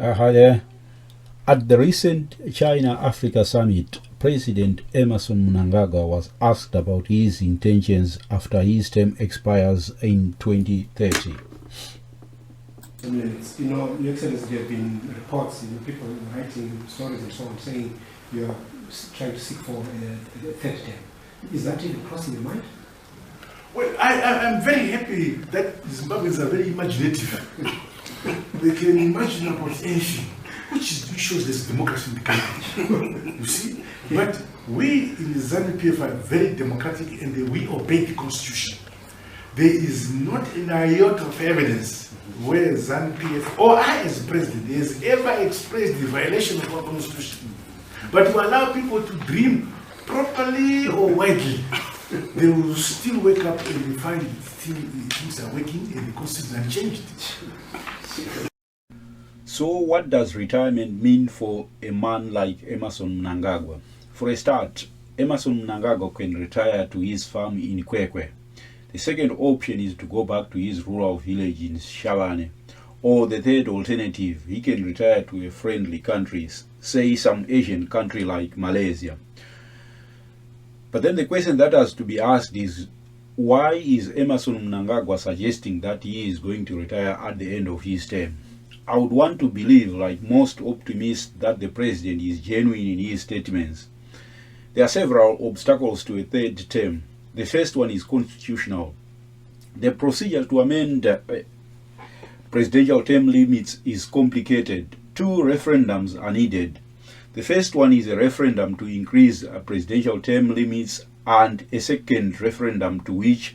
Hi there. At the recent China-Africa summit, President Emerson Mnangagwa was asked about his intentions after his term expires in 2030. Your Excellency, there have been reports, people writing stories and so on, saying you are trying to seek for a third term. Is that even crossing your mind? Well, I'm very happy that Zimbabweans are very imaginative. They can imagine about anything, which shows there's democracy in the country. You see? But we in the ZANU-PF are very democratic and we obey the constitution. There is not an iota of evidence where ZANU-PF or I as president has ever expressed the violation of our constitution. But to allow people to dream properly or widely, they will still wake up and find things are working and the constitution has changed. So what does retirement mean for a man like Emerson Mnangagwa? For a start, Emerson Mnangagwa can retire to his farm in Kwekwe. The second option is to go back to his rural village in Zvishavane. Or the third alternative, he can retire to a friendly country, say some Asian country like Malaysia. But then the question that has to be asked is, why is Emerson Mnangagwa suggesting that he is going to retire at the end of his term? I would want to believe, like most optimists, that the president is genuine in his statements. There are several obstacles to a third term. The first one is constitutional. The procedure to amend presidential term limits is complicated. 2 referendums are needed. The first one is a referendum to increase presidential term limits, and a second referendum to which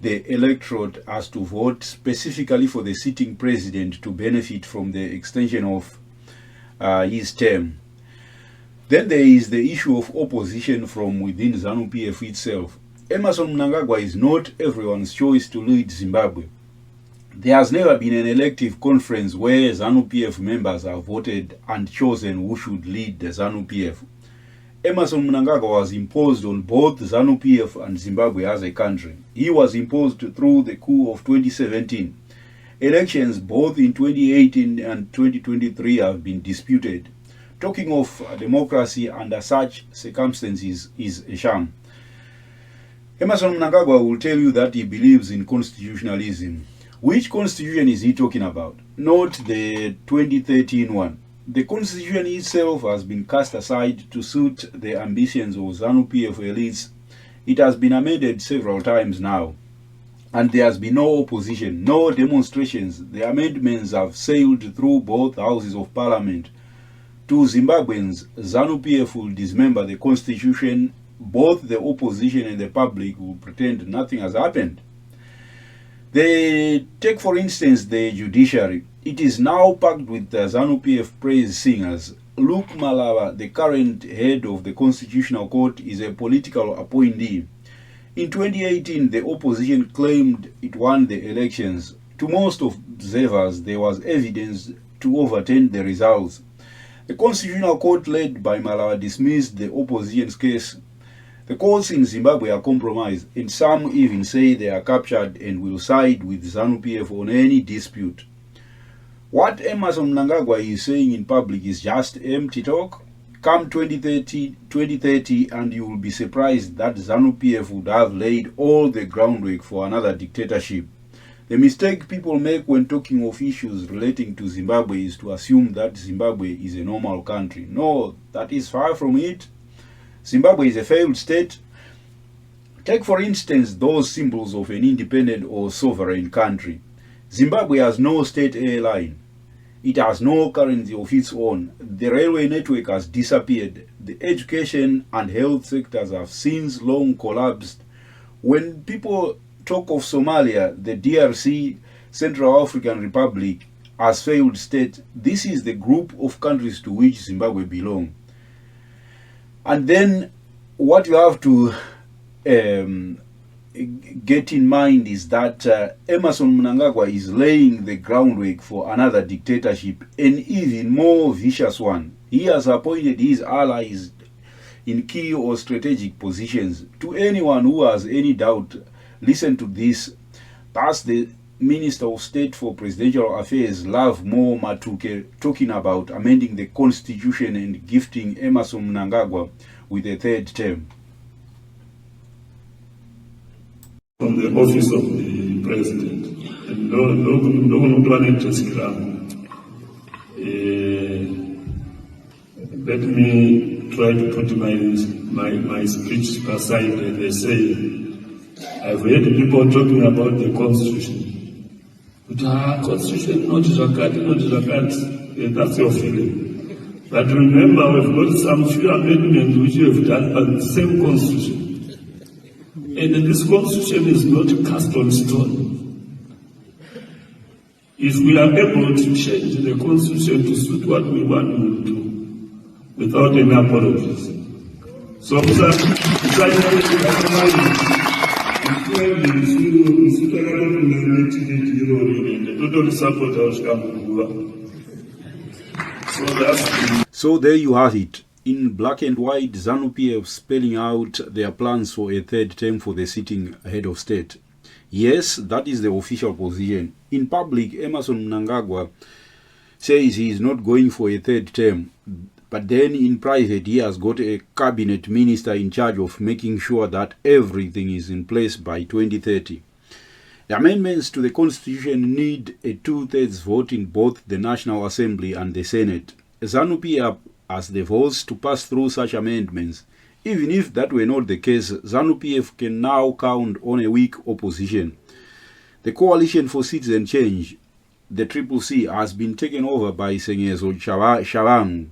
the electorate has to vote specifically for the sitting president to benefit from the extension of his term. Then there is the issue of opposition from within ZANU-PF itself. Emerson Mnangagwa is not everyone's choice to lead Zimbabwe. There has never been an elective conference where ZANU-PF members have voted and chosen who should lead the ZANU-PF. Emerson Mnangagwa was imposed on both ZANU-PF and Zimbabwe as a country. He was imposed through the coup of 2017. Elections both in 2018 and 2023 have been disputed. Talking of democracy under such circumstances is a sham. Emerson Mnangagwa will tell you that he believes in constitutionalism. Which constitution is he talking about? Not the 2013 one. The constitution itself has been cast aside to suit the ambitions of ZANU-PF elites. It has been amended several times now, and there has been no opposition, no demonstrations. The amendments have sailed through both houses of parliament. To Zimbabweans, ZANU-PF will dismember the constitution. Both the opposition and the public will pretend nothing has happened. Take for instance the judiciary. It is now packed with ZANU-PF praise singers. Luke Malava, the current head of the Constitutional Court, is a political appointee. In 2018, the opposition claimed it won the elections. To most observers, there was evidence to overturn the results. The Constitutional Court led by Malava dismissed the opposition's case. The courts in Zimbabwe are compromised, and some even say they are captured and will side with ZANU-PF on any dispute. What Emerson Mnangagwa is saying in public is just empty talk. Come 2030 and you will be surprised that ZANU-PF would have laid all the groundwork for another dictatorship. The mistake people make when talking of issues relating to Zimbabwe is to assume that Zimbabwe is a normal country. No, that is far from it. Zimbabwe is a failed state. Take for instance those symbols of an independent or sovereign country. Zimbabwe has no state airline. It has no currency of its own. The railway network has disappeared. The education and health sectors have since long collapsed. When people talk of Somalia, the DRC, Central African Republic, as failed state, this is the group of countries to which Zimbabwe belongs. And then what you have to get in mind is that Emerson Mnangagwa is laying the groundwork for another dictatorship, an even more vicious one. He has appointed his allies in key or strategic positions. To anyone who has any doubt, listen to this. That's the Minister of State for Presidential Affairs, Love Mo Matuke, talking about amending the constitution and gifting Emerson Mnangagwa with a third term. From the office of the president, let me try to put my speech aside. They say, I've heard people talking about the constitution. But constitution, not Zakat, that's your feeling. But remember, we've got some few amendments which we have done on the same constitution. And this constitution is not cast on stone. If we are able to change the constitution to suit what we want to do, without any apologies. So, So there you have it. In black and white, ZANU-PF spelling out their plans for a third term for the sitting head of state. Yes, that is the official position. In public, Emerson Mnangagwa says he is not going for a third term. But then in private, he has got a cabinet minister in charge of making sure that everything is in place by 2030. The amendments to the constitution need a 2/3 vote in both the National Assembly and the Senate. ZANU-PF has the votes to pass through such amendments. Even if that were not the case, ZANU-PF can now count on a weak opposition. The Coalition for Citizen Change, the CCC, has been taken over by Zvishavane.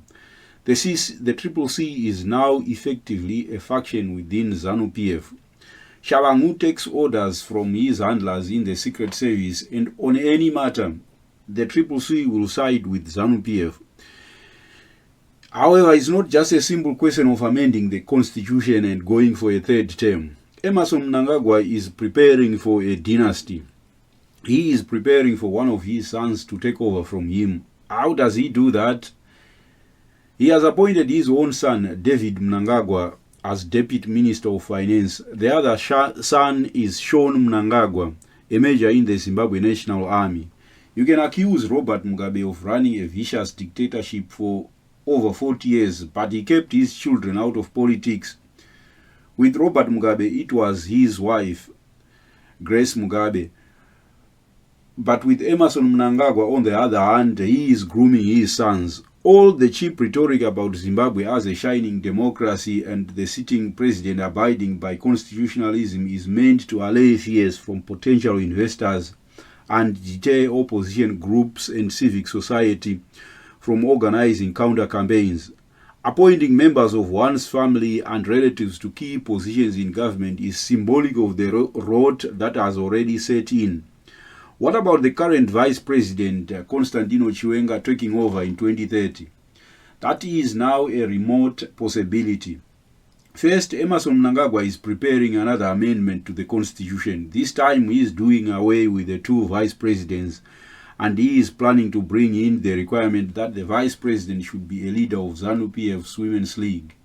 The CCC is now effectively a faction within ZANU-PF. Zvishavane takes orders from his handlers in the Secret Service, and on any matter, the CCC will side with ZANU-PF. However, it's not just a simple question of amending the constitution and going for a third term. Emerson Mnangagwa is preparing for a dynasty. He is preparing for one of his sons to take over from him. How does he do that? He has appointed his own son, David Mnangagwa, as Deputy Minister of Finance. The other son is Sean Mnangagwa, a major in the Zimbabwe National Army. You can accuse Robert Mugabe of running a vicious dictatorship for over 40 years, but he kept his children out of politics. With Robert Mugabe, it was his wife, Grace Mugabe. But with Emerson Mnangagwa, on the other hand, he is grooming his sons. All the cheap rhetoric about Zimbabwe as a shining democracy and the sitting president abiding by constitutionalism is meant to allay fears from potential investors and deter opposition groups and civic society from organizing counter-campaigns. Appointing members of one's family and relatives to key positions in government is symbolic of the rot that has already set in. What about the current Vice President, Constantino Chiwenga, taking over in 2030? That is now a remote possibility. First, Emerson Mnangagwa is preparing another amendment to the Constitution. This time he is doing away with the two Vice Presidents, and he is planning to bring in the requirement that the Vice President should be a leader of ZANU-PF's Women's League.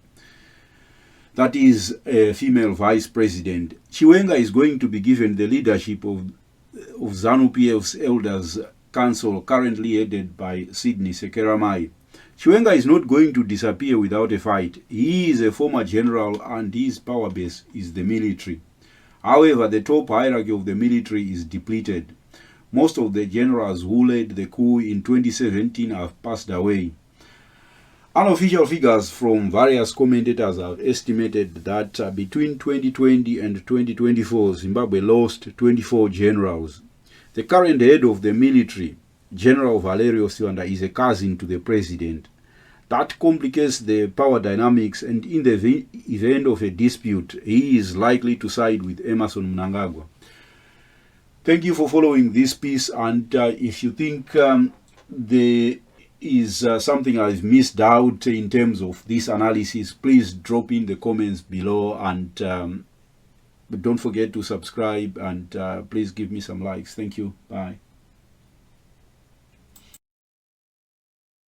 That is a female Vice President. Chiwenga is going to be given the leadership of ZANU-PF's Elders Council, currently headed by Sydney Sekeramai. Chiwenga is not going to disappear without a fight. He is a former general and his power base is the military. However, the top hierarchy of the military is depleted. Most of the generals who led the coup in 2017 have passed away. Unofficial figures from various commentators have estimated that between 2020 and 2024, Zimbabwe lost 24 generals. The current head of the military, General Valerio Siwanda, is a cousin to the president. That complicates the power dynamics, and in the event of a dispute, he is likely to side with Emerson Mnangagwa. Thank you for following this piece, and if you think there is something I've missed out in terms of this analysis, please drop in the comments below, and don't forget to subscribe, and please give me some likes. Thank you. Bye.